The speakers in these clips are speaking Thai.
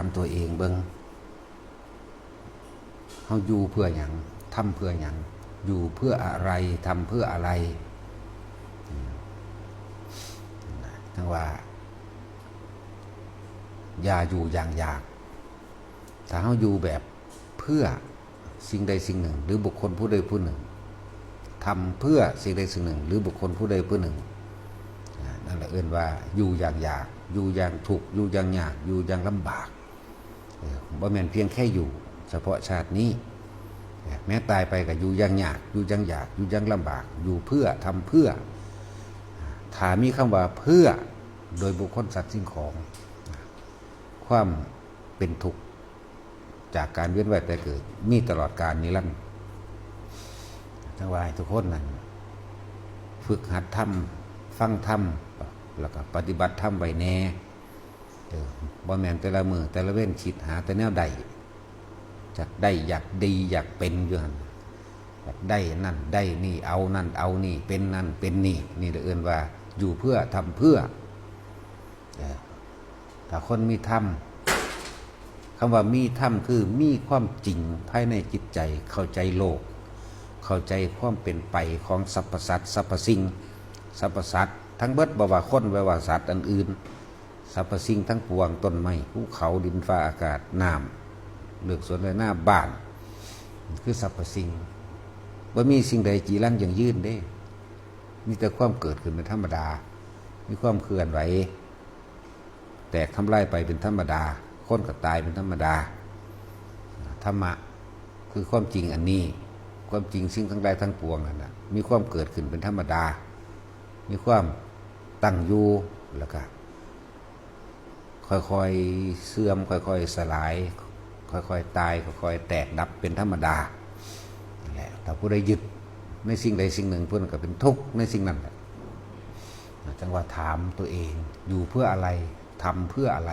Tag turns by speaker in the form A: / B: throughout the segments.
A: ามตัวเองเบิ่งเฮาอยู่เพื่อหยังทำเพื่อหยังอยู่เพื่ออะไรทำเพื่ออะไรทั้งว่าอย่าอยู่อย่างอยากถ้าเฮาอยู่แบบเพื่อสิ่งใดสิ่งหนึ่งหรือบุคคลผู้ใดผู้หนึ่งทำเพื่อสิ่งใดสิ่งหนึ่งหรือบุคคลผู้ใดผู้หนึ่งนั่นแหละเอิ้นว่าอยู่อย่างอยากอยู่อย่างทุกข์อยู่อย่างยากอยู่อย่างลำบากบ่แม่นเพียงแค่อยู่เฉพาะชาตินี้แม้ตายไปก็อยู่อย่างยากอยู่อย่างอยากอยู่อย่างลำบากอยู่เพื่อทำเพื่อถ้ามีคำว่าเพื่อโดยบุคคลสัตว์สิ่งของความเป็นทุกข์จากการเวียนว่ายตายเกิดมีตลอดกาลนิรันดร์ทั้งว่าทุกคนนั้นฝึกหัดทำฟังธรรมแล้วก็ปฏิบัติธรรมไว้แน่บ่แม่นแต่ละมือแต่ละเว้นคิดหาแต่แนวใดจากได้อยากดีอยากเป็นอยู่หั่นอยากได้นั่นได้นี่เอานั่นเอานี่เป็นนั่นเป็นนี่นี่เอิ้นว่าอยู่เพื่อทำเพื่อถ้าคนมีธรรมคำว่ามีธรรมคือมีความจริงภายในจิตใจเข้าใจโลกเข้าใจความเป็นไปของสรรพสัตว์สรรพสิ่งสรรพสัตว์ทั้งเบิดบ่ว่าคนบ่ว่าสัตว์อันอื่นสรรพสิ่งทั้งปวงต้นไม้ภูเขาดินฟ้าอากาศน้ำเลือกสวนและหน้าบ้านคือสรรพสิ่งบ่มีสิ่งใดจีรังอย่างยืนเด้มีแต่ความเกิดขึ้นเป็นธรรมดามีความเคลื่อนไหวแตกทำลายไปเป็นธรรมดาคนก็ตายเป็นธรรมดาธรรมะคือความจริงอันนี้ความจริงสิ่งทั้งหลายทั้งปวงนั่นนะมีความเกิดขึ้นเป็นธรรมดามีความตั้งอยู่แล้วก็ค่อยๆเสื่อมค่อยๆสลายค่อยๆตายค่อยๆแตกดับเป็นธรรมดาแหละถ้าผู้ใดยึดในสิ่งใดสิ่งหนึ่งเพื่อนก็เป็นทุกข์ในสิ่งนั้นแหละจังว่าถามตัวเองอยู่เพื่ออะไรทำเพื่ออะไร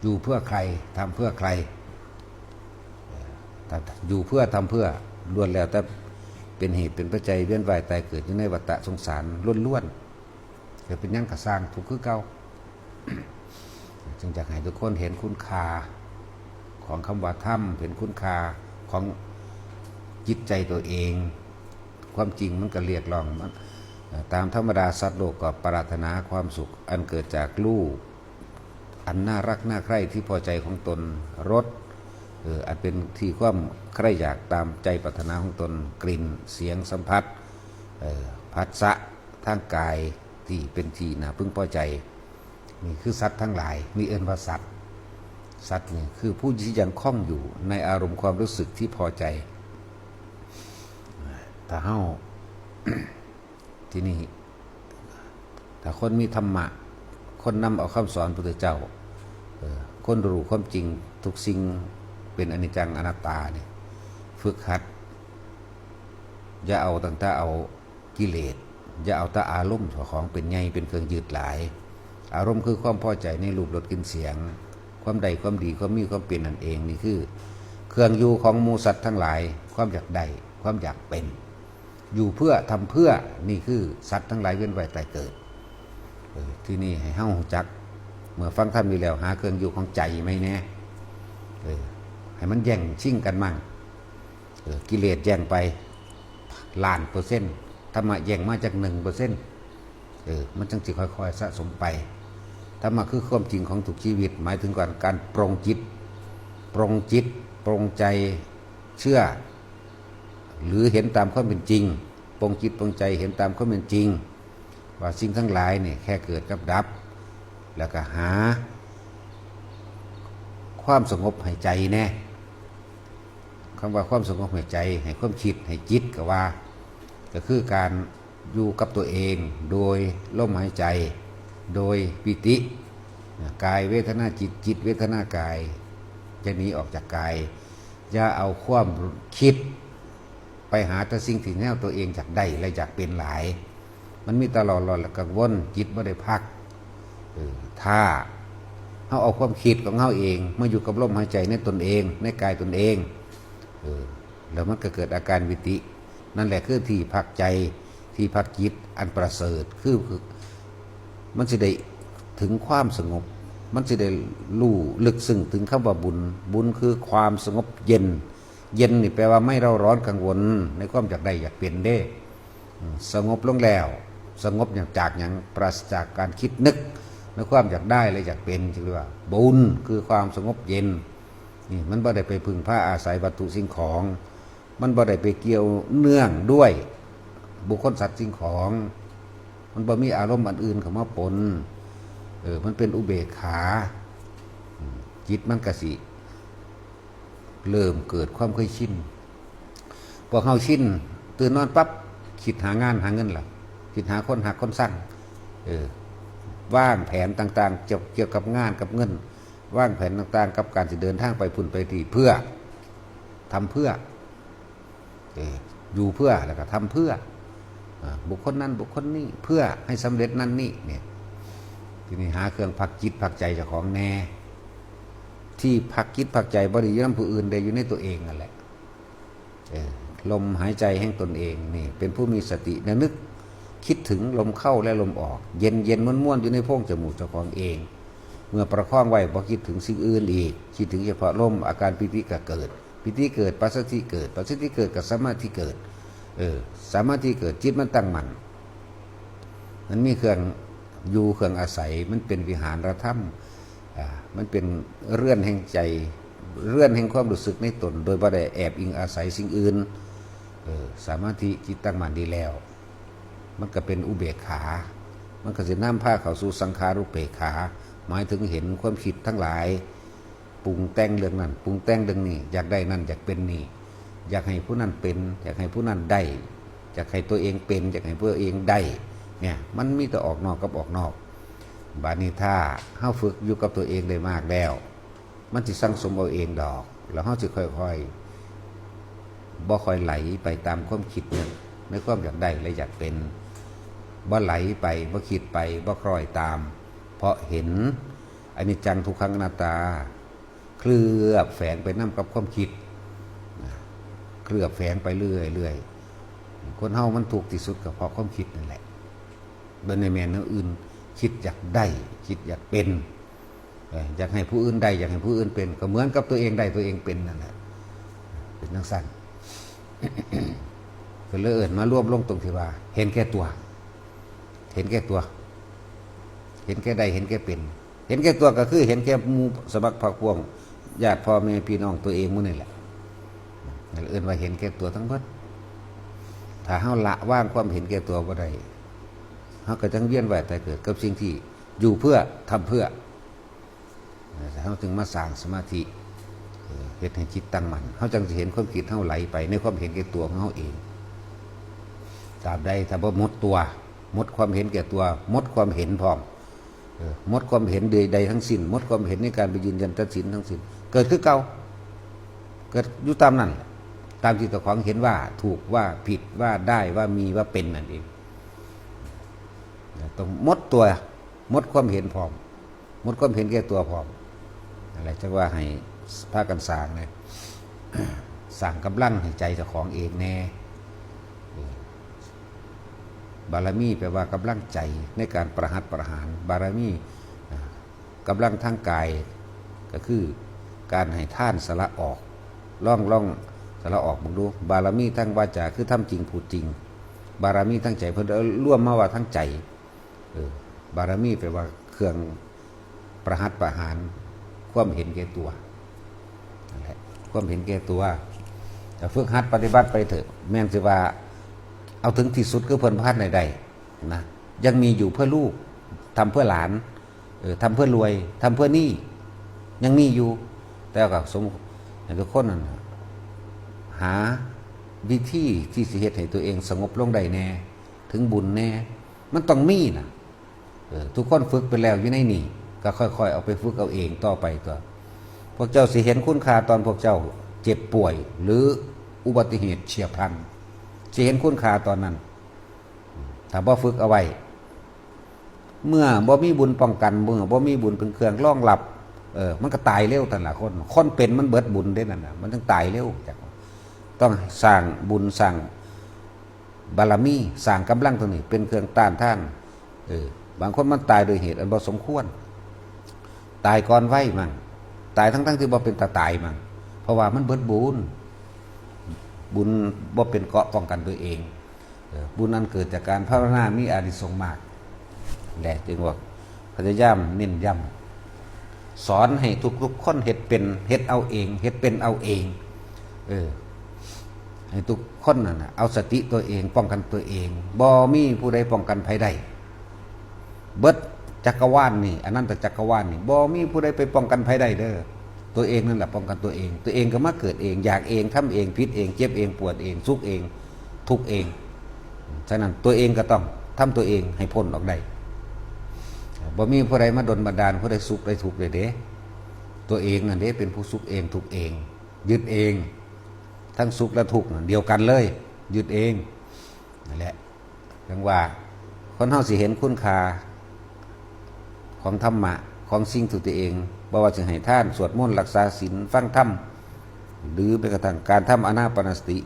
A: อยู่เพื่อใครทำเพื่อใครแต่อยู่เพื่อทำเพื่อล้วนแล้วแต่เป็นเหตุเป็นปัจจัยเวียนว่ายตายเกิดอยู่ในวัฏสงสารล้วนๆจะเป็นยังกระสร้างทุกข์คือเก่า จึงอยากให้ทุกคนเห็นคุณค่าของคำว่าธรรมเห็นคุณค่าของจิตใจตัวเองความจริงมันก็เรียกร้องตามธรรมดาสัตว์โลกก็ปรารถนาความสุขอันเกิดจากรูปอันน่ารักน่าใคร่ที่พอใจของตนรสอันเป็นที่ความใคร่อยากตามใจปรารถนาของตนกลิ่นเสียงสัมผัสผัสสะทางกายที่เป็นที่น่าพึงพอใจนี่คือสัตว์ทั้งหลายมีเอิ้นว่าสัตว์นี่คือผู้ที่ยังคล่องอยู่ในอารมณ์ความรู้สึกที่พอใจถ้าเฮ้า ที่นี่ถ้าคนมีธรรมะคนนำเอาคำสอนพระพุทธเจ้าคนรู้ความจริงทุกสิ่งเป็นอนิจจังอนัตตาเนี่ยฝึกหัดอย่าเอาตั้งแต่เอากิเลสอย่าเอาแต่อารมณ์ของเป็นไงเป็นเครื่องยืดหลายอารมณ์คือความพอใจในรูปรสกลิ่นเสียงความใดความดีความมีความเป็นนั่นเองนี่คือเครื่องอยู่ของหมู่สัตว์ทั้งหลายความอยากได้ความอยากเป็นอยู่เพื่อทำเพื่อนี่คือสัตว์ทั้งหลายเวียนว่ายตายเกิดที่นี่ให้เฮ้าจักเมื่อฟังธรรมนี้แล้วหาเครื่องอยู่ของใจไหมแน่ให้มันแย่งชิงกันมั่งกิเลสแย่งไป1,000,000%ธรรมะแย่งมาจาก1%มันจังสิค่อยๆสะสมไปธรรมะคือความจริงของทุกชีวิตหมายถึงการปรงจิตปรงใจเชื่อหรือเห็นตามความเป็นจริงปรงจิตปรงใจเห็นตามความเป็นจริงว่าสิ่งทั้งหลายเนี่ยแค่เกิดกับดับแล้วก็หาความสงบให้ใจแน่คำว่าความสงบให้ใจให้ความคิดให้จิตก็คือการอยู่กับตัวเองโดยลมหายใจโดยปิติกายเวทนาจิตเวทนากายจะหนีออกจากกายอย่าเอาความคิดไปหาแต่สิ่งที่แนวตัวเองอยากได้และอยากเป็นหลายมันมีตลอดและกังวลจิตไม่ได้พักถ้าเขาเอาความคิดของเขาเองมาอยู่กับลมหายใจในตนเองในกายตนเองแล้วมันก็เกิดอาการวิตินั่นแหละคือที่พักใจที่พักจิตอันประเสริฐคือมันจะได้ถึงความสงบ มันสิได้รู้ลึกซึ้งถึงคำว่าบุญบุญคือความสงบเย็นเย็นนี่แปลว่าไม่เร่าร้อนกังวลในความอยากได้อยากเป็นเด้สงบลงแล้วสงบอย่างจากอย่างปราศจากการคิดนึกในความอยากได้และอยากเป็นจึงเรียกว่าบุญคือความสงบเย็นนี่มันบ่ได้ไปพึ่งพาอาศัยวัตถุสิ่งของมันบ่ได้ไปเกี่ยวเนื่องด้วยบุคคลสัตว์สิ่งของมันบ่มีอารมณ์อันอื่นเข้ามาปนมันเป็นอุเบกขาจิตมันกสิเริ่มเกิดความเคยชินพอเข้าชินตื่นนอนปั๊บคิดหางานหาเงินล่ะคิดหาคนหาคนสร้างว่างแผนต่างๆเกี่ยวกับงานกับเงินว่างแผนต่างๆกับการจะเดินทางไปพุ่นไปที่เพื่อทำเพื่ออยู่เพื่อแล้วก็ทำเพื่อบุคคลนั้นบุคคลนี้เพื่อให้สำเร็จนั่นนี่เนี่ยทีนี้หาเครื่องพักจิตพักใจเจ้าของแน่ที่พักจิตพักใจบริยามผู้อื่นได้อยู่ในตัวเองนั่นแหละลมหายใจแห่งตนเองนี่เป็นผู้มีสติระลึกคิดถึงลมเข้าและลมออกเย็นเย็นม้วนๆอยู่ในโพรงจมูกเจ้าของเองเมื่อประคองไว้พอคิดถึงสิ่งอื่นอีกคิดถึงเฉพาะลมอาการปิติก็เกิดปิติเกิดปัสสติเกิดปัสสติเกิดกับสมาธิเกิดสมาธิเกิดจิตมันตั้งมั่นมันมีเครื่องอยู่เครื่องอาศัยมันเป็นวิหารธรรมมันเป็นเรื่อนแห่งใจเรื่อนแห่งความรู้สึกในตนโดยบ่ได้แอบอิงอาศัยสิ่งอื่นสมาธิจิตตั้งมั่นดีแล้วมันก็เป็นอุเบกขามันก็จะนำพาเข้าสู่สังขารุปเบกขาหมายถึงเห็นความคิดทั้งหลายปรุงแต่งเรื่องนั้นปรุงแต่งเรื่องนี้อยากได้นั่นอยากเป็นนี่อยากให้ผู้นั้นเป็นอยากให้ผู้นั้นได้อยากให้ตัวเองเป็นอยากให้ตัวเองได้เนี่ยมันมีแต่ออกนอกกับออกนอกบาดนี้ถ้าเฮาฝึกอยู่กับตัวเองได้มากแล้วมันสิสั่งสมเอาเองดอกแล้วเฮาสิค่อยๆบ่ค่อยไหลไปตามความคิดนั้นในความอยากได้และอยากเป็นบ่ไหลไปบ่คิดไปบ่คล้อยตามเพราะเห็นอนิจจังทุกขังอนัตตาเคลือบแฝงไปนำกับความคิดเคลือบแฝงไปเรื่อยๆคนเฮามันถูกที่สุดก็เพราะความคิดนั่นแหละโดยในแม่นอื่นคิดอยากได้คิดอยากเป็นอยากให้ผู้อื่นได้อยากให้ผู้อื่นเป็นก็เหมือนกับตัวเองได้ตัวเองเป็นนั่นแหละเป็นนักสั้น ก็เลยมารวบลงตรงที่ว่าเห็นแก่ตัวเห็นแก่ตัวเห็นแก่ได้เห็นแก่เป็นเห็นแก่ตัวก็คือเห็นแก่หมู่สมัครพรรคพวงญาติพ่อแม่พี่น้องตัวเองมื้อนี่แหละว่าเห็นแก่ตัวทั้งหมดถ้าเฮาละว่างความเห็นแก่ตัวบ่ได้เฮาก็จังเวียนว่ายตายเกิดกับสิ่งที่อยู่เพื่อทำเพื่อเฮาจึงมาสร้างสมาธิเฮ็ดให้จิตตั้งมั่นเฮาจังสิเห็นความคิดเฮาไหลไปในความเห็นแก่ตัวของเฮาเองตราบใดถ้าบ่หมดตัวหมดความเห็นแก่ตัวหมดความเห็นพร้อมหมดความเห็นใดทั้งสิ้นหมดความเห็นในการไปยืนยันตัดสินทั้งสิ้นเกิดคือเก่าเกิดอยู่ตามนั้นตามที่ตัวของเห็นว่าถูกว่าผิดว่าได้ว่ามีว่าเป็นนั่นเองต้องหมดตัวหมดความเห็นพร้อมหมดความเห็นแก่ตัวพร้อมอะไรจะว่าให้พากันสร้างเนี่ยสร้างกำลังให้ใจเจ้าของเองแน่บารมีแปลว่ากำลังใจในการประหัตประหารบารมีกำลังทางกายก็คือการให้ท่านสละออกล่องสละออกมึงดูบารมีทั้งวาจาคือทำจริงพูดจริงบารมีทั้งใจเพิ่นร่วมมาว่าทั้งใจบารมีแปลว่าเครื่องประหัตประหารความเห็นแก่ตัวนั่นแหละความเห็นแก่ตัวแต่ฝึกหัดปฏิบัติไปเถอะแม้นสิว่าเอาถึงที่สุดก็เพิ่นพลาดใดๆนะยังมีอยู่เพื่อลูกทำเพื่อหลานทำเพื่อรวยทำเพื่อหนี้ยังมีอยู่แต่ก็สมทุกคนนั้นหาวิธีที่สิเฮ็ดให้ตัวเองสงบลงได้แน่ถึงบุญแน่มันต้องมีนะทุกคนฝึกไปแล้วอยู่ในนี่ก็ค่อยๆเอาไปฝึกเอาเองต่อไปตัวพวกเจ้าสิเห็นคุณค่าตอนพวกเจ้าเจ็บป่วยหรืออุบัติเหตุเฉียบพลันสิเห็นคุณค่าตอนนั้นถ้าบ่ฝึกเอาไว้เมื่อบ่มีบุญป้องกันเมื่อบ่มีบุญเป็นเครื่องรองรับมันก็ตายเร็วแต่ละคนเป็นมันเบิดบุญได้นั่นน่ะมันต้องตายเร็วจากต้องสร้างบุญสร้างบารมีสร้างกำลังตรงนี้เป็นเครื่องต้านทานบางคนมันตายโดยเหตุอันบ่สมควร ตายก่อนไว้มั่งตายทั้งที่บ่เป็นตาตายมั่งเพราะว่ามันเบิดบุญบ่เป็นเกราะป้องกันตัวเองบุญนั้นเกิดจากการภาวนามีอานิสงส์มากแหละจึงว่าพยายามเน้นย้ำสอนให้ทุกคนเฮ็ดเป็นเฮ็ดเอาเองเฮ็ดเป็นเอาเองให้ทุกคนน่ะเอาสติตัวเองป้องกันตัวเองบ่มีผู้ใดป้องกันภัยใดเบิดจักรวาลนี่อนันตจักรวาลนี่บ่มีผู้ใดไปป้องกันภัยใดเด้อตัวเองนั่นแหละป้องกันตัวเองก็มาเกิดเองอยากเองทำเองผิดเองเจ็บเองปวดเองสุขเองทุกข์เองฉะนั้นตัวเองก็ต้องทำตัวเองให้พ้นออกได้บ่มีผู้ใดมาดลบันดาลผู้ใดสุขได้ทุกข์ได้เด้ตัวเองนั่นเด้เป็นผู้สุขเองทุกข์เองยึดเองทั้งสุขและทุกข์เดียวกันเลยยึดเองนั่นแหละจังว่าคนเฮาสิเห็นคุณค่าของธรรมะของสิ่งที่ตัวเองบ่ว่าจะให้ทานสวดมนต์รักษาศีลฟังธรรมหรือแม้กระทั่งการทำอานาปานสติ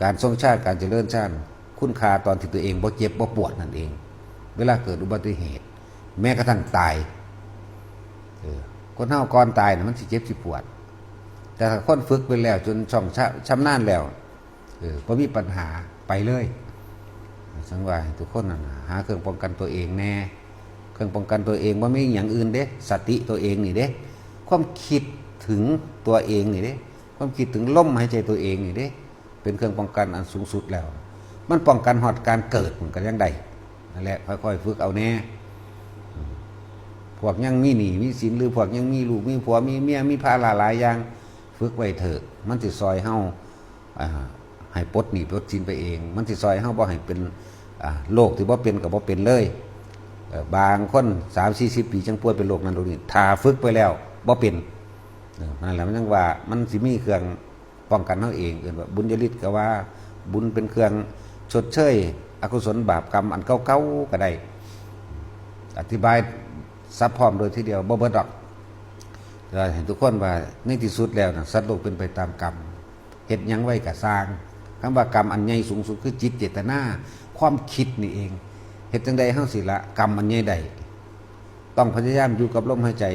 A: การทรงชาติการเจริญชาติคุณค่าตอนที่ตัวเองบ่เจ็บบ่ปวดนั่นเองเวลาเกิดอุบัติเหตุแม้กระทั่งตายคนเฮาก่อนตายมันสิเจ็บสิปวดแต่ถ้าคนฝึกไปแล้วจนช่องชำนาญแล้วบ่มีปัญหาไปเลยสังว่าทุกคนหาเครื่องป้องกันตัวเองแน่เครื่องป้องกันตัวเองว่าไม่มีอย่างอื่นเด้สติตัวเองนี่เด้ความคิดถึงตัวเองนี่เด้ความคิดถึงลมหายใจตัวเองนี่เด้เป็นเครื่องป้องกันอันสูงสุดแล้วมันป้องกันหอดการเกิดมันก็ยังได้นั่นแหละค่อยๆฝึกเอาแน่พวกยังมีหนี้มีสินหรือพวกยังมีลูกมีผัวมีเมียมีภาระหลายอย่างฝึกไว้เถอะมันสิซอยเฮาให้ปลดหนี้ปลดสินไปเองมันสิซอยเฮาบ่ให้เป็นโรคที่บ่เป็นกับบ่เป็นเลยบางคน30-40 ปีจังป่วยเป็นโรคนั้นโรคนี้ถ้าฝึกไปแล้วบ่เป็นนั่นแหละมันจังว่ามันสิมีเครื่องป้องกันเฮาเองว่าบุญญาฤทธิ์ก็ว่าบุญเป็นเครื่องชดเชยอกุศลบาปกรรมอันเก่าๆก็ได้อธิบายซับพร้อมโดยทีเดียวบ่เบิดดอกเราเห็นทุกคนว่าในที่สุดแล้วสัตว์โลกเป็นไปตามกรรมเฮ็ดหยังไว้ก็สร้างคำว่ากรรมอันใหญ่สูงสุดคือจิตเจตนาความคิดนี่เองเฮ็ดจังใดเฮาสิละกรรมอันใหญ่ใดต้องพยายามอยู่กับลมหายใจ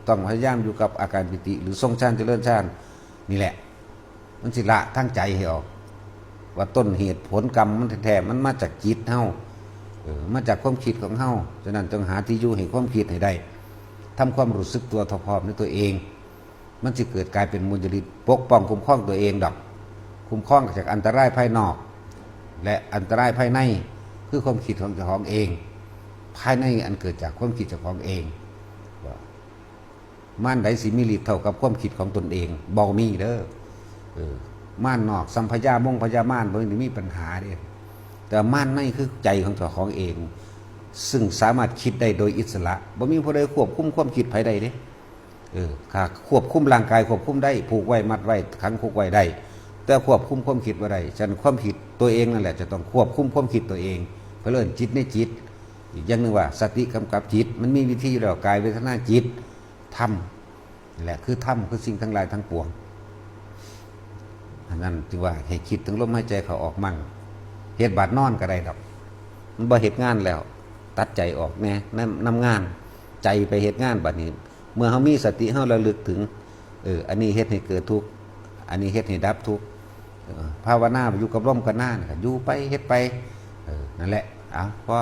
A: ต้องพยายามอยู่กับอาการปิติหรือทรงฌานเจริญฌานนี่แหละมันสิละทั้งใจให้ออกว่าต้นเหตุผลกรรมมันแท้ๆมันมาจากจิตเฮามาจากความคิดของเฮาฉะนั้นต้องหาที่อยู่ให้ความคิดให้ได้ทำความรู้สึกตัวทบทอบในตัวเองมันจะเกิดกลายเป็นมุญญฤทธิ์ปกป้องคุ้มครองตัวเองดอกคุ้มครองจากอันตรายภายนอกและอันตรายภายในคือความคิดของเจ้าของเองภายในอันเกิดจากความคิดเจ้าของเองม่านใดสิมีฤทธิ์เท่ากับความคิดของตนเองบ่มีเด้อม่านนอกสัมพยามงพยาม่านบ่ได้มีปัญหาเด้แต่ม่านในคือใจของเจ้าของเองซึ่งสามารถคิดได้โดยอิสระบ่มีผู้ใดควบคุมความคิดภายใดเด้ค่ะควบคุมร่างกายควบคุมได้ผูกไว้มัดไว้ขังคุกไว้ได้แต่ควบคุมความคิดบ่ได้ฉะนั้นความคิดตัวเองนั่นแหละจะต้องควบคุมความคิดตัวเองเพื่อเลื่อนจิตในจิตอีกอย่างหนึ่งว่าสติกำกับจิตมันมีวิธีอยู่แล้วกายเวทนาจิตธรรมนี่แหละคือธรรมคือสิ่งทั้งหลายทั้งปวงอันนั้นจึงว่าให้คิดถึงลมหายใจเขาออกมั่งเหตุบาดนอนก็ได้ดอกมันบ่เหตุงานแล้วตัดใจออกแน่นำงานใจไปเหตุงานบัดนี้เมื่อเฮามีสติเฮาระลึกถึงอันนี้เฮ็ดให้เกิดทุกข์อันนี้เฮ็ดให้ดับทุกข์ภาวนาอยู่กับลมกับหน้าอยู่ไปเฮ็ดไปนั่นแหละพอ